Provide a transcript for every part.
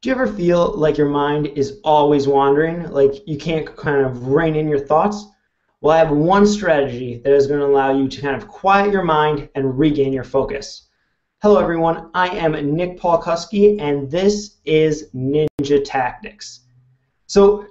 Do you ever feel like your mind is always wandering, like you can't kind of rein in your thoughts? Well, I have one strategy that is going to allow you to kind of quiet your mind and regain your focus. Hello, everyone. I am Nick Paulkuski, and this is Ninja Tactics. So,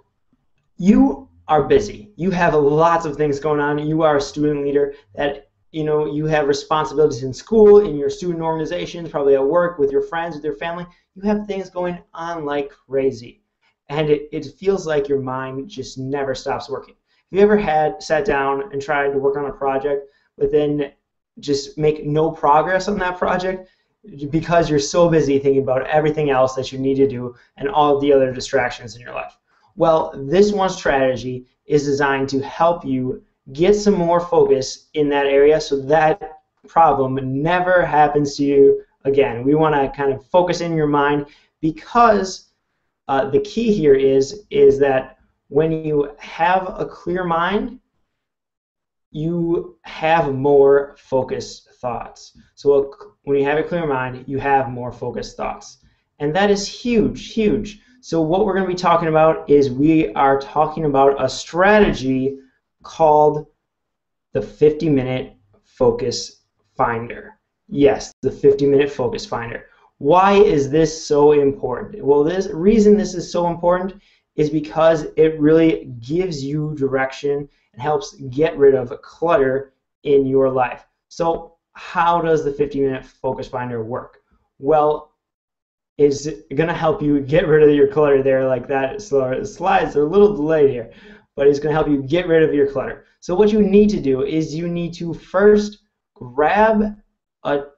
you are busy. You have lots of things going on. You are a student leader that you have responsibilities in school, in your student organizations, probably at work, with your friends, with your family. You have things going on like crazy. And it feels like your mind just never stops working. Have you ever sat down and tried to work on a project, but then just make no progress on that project because you're so busy thinking about everything else that you need to do and all of the other distractions in your life? Well, this one strategy is designed to help you get some more focus in that area so that problem never happens to you again. We want to kind of focus in your mind because the key here is that when you have a clear mind, you have more focused thoughts. So when you have a clear mind, you have more focused thoughts. And that is huge, huge. So what we're going to be talking about is we are talking about a strategy called the 50-minute focus finder. Yes, the 50-minute focus finder. Why is this so important? Well, the reason this is so important is because it really gives you direction and helps get rid of clutter in your life. So how does the 50-minute focus finder work? Well, it's going to help you get rid of your clutter there like that. So the slides are a little delayed here, but it's going to help you get rid of your clutter. So what you need to do is you need to first grab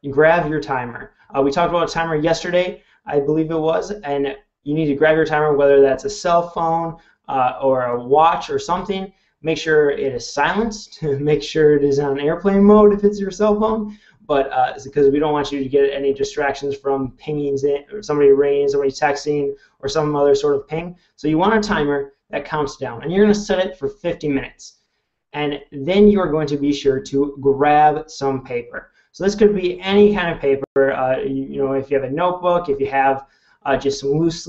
your timer. We talked about a timer yesterday, I believe it was, and you need to grab your timer, whether that's a cell phone or a watch or something. Make sure it is silenced. Make sure it is on airplane mode if it's your cell phone. But because we don't want you to get any distractions from pingings, or somebody ringing, somebody texting, or some other sort of ping. So you want a timer that counts down, and you're going to set it for 50 minutes. And then you are going to be sure to grab some paper. So this could be any kind of paper. If you have a notebook, if you have just some loose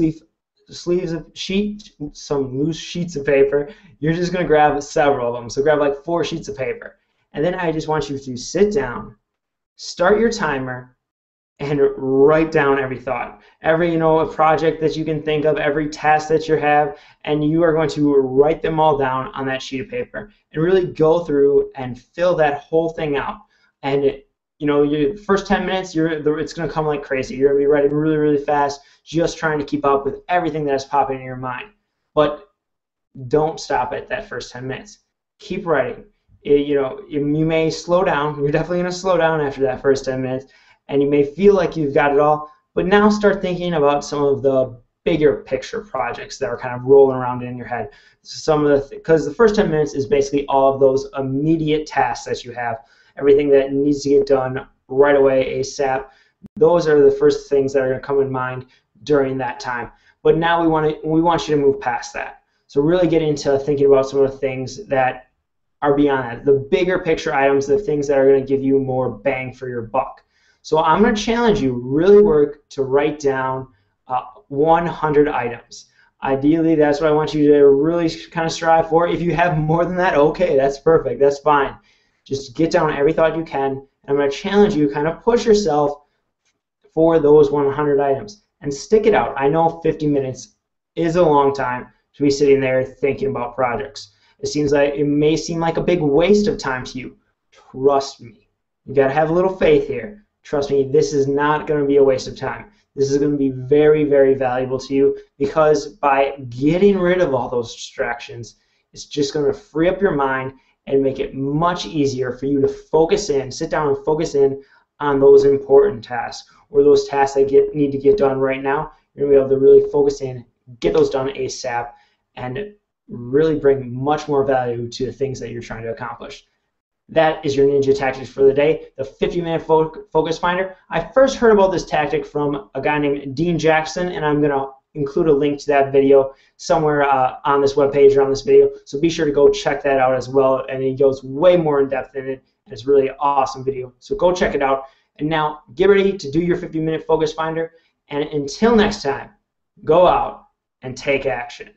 sheets of paper, you're just going to grab several of them. So grab like 4 sheets of paper. And then I just want you to sit down, start your timer, and write down every thought, every a project that you can think of, every task that you have, and you are going to write them all down on that sheet of paper and really go through and fill that whole thing out. And your first 10 minutes, it's going to come like crazy. You're going to be writing really, really fast, just trying to keep up with everything that's popping in your mind. But don't stop at that first 10 minutes. Keep writing. You may slow down. You're definitely going to slow down after that first 10 minutes, and you may feel like you've got it all. But now start thinking about some of the bigger picture projects that are kind of rolling around in your head. Because the first 10 minutes is basically all of those immediate tasks that you have. Everything that needs to get done right away, ASAP. Those are the first things that are going to come in mind during that time. But now we want you to move past that. So really get into thinking about some of the things that are beyond that, the bigger picture items, the things that are going to give you more bang for your buck. So I'm going to challenge you, really work to write down 100 items. Ideally, that's what I want you to really kind of strive for. If you have more than that, okay, that's perfect, that's fine. Just get down every thought you can, and I'm going to challenge you, kind of push yourself for those 100 items, and stick it out. I know 50 minutes is a long time to be sitting there thinking about projects. It may seem like a big waste of time to you. Trust me. You got to have a little faith here. Trust me, this is not going to be a waste of time. This is going to be very, very valuable to you, because by getting rid of all those distractions, it's just going to free up your mind and make it much easier for you to focus in, sit down and focus in on those important tasks, or those tasks that need to get done right now. You're going to be able to really focus in, get those done ASAP, and really bring much more value to the things that you're trying to accomplish. That is your Ninja Tactics for the day, the 50-minute focus finder. I first heard about this tactic from a guy named Dean Jackson, and I'm going to include a link to that video somewhere on this webpage or on this video, so be sure to go check that out as well, and he goes way more in depth in it, and it's really an awesome video, so go check it out. And now get ready to do your 50-minute focus finder, and until next time, Go out and take action.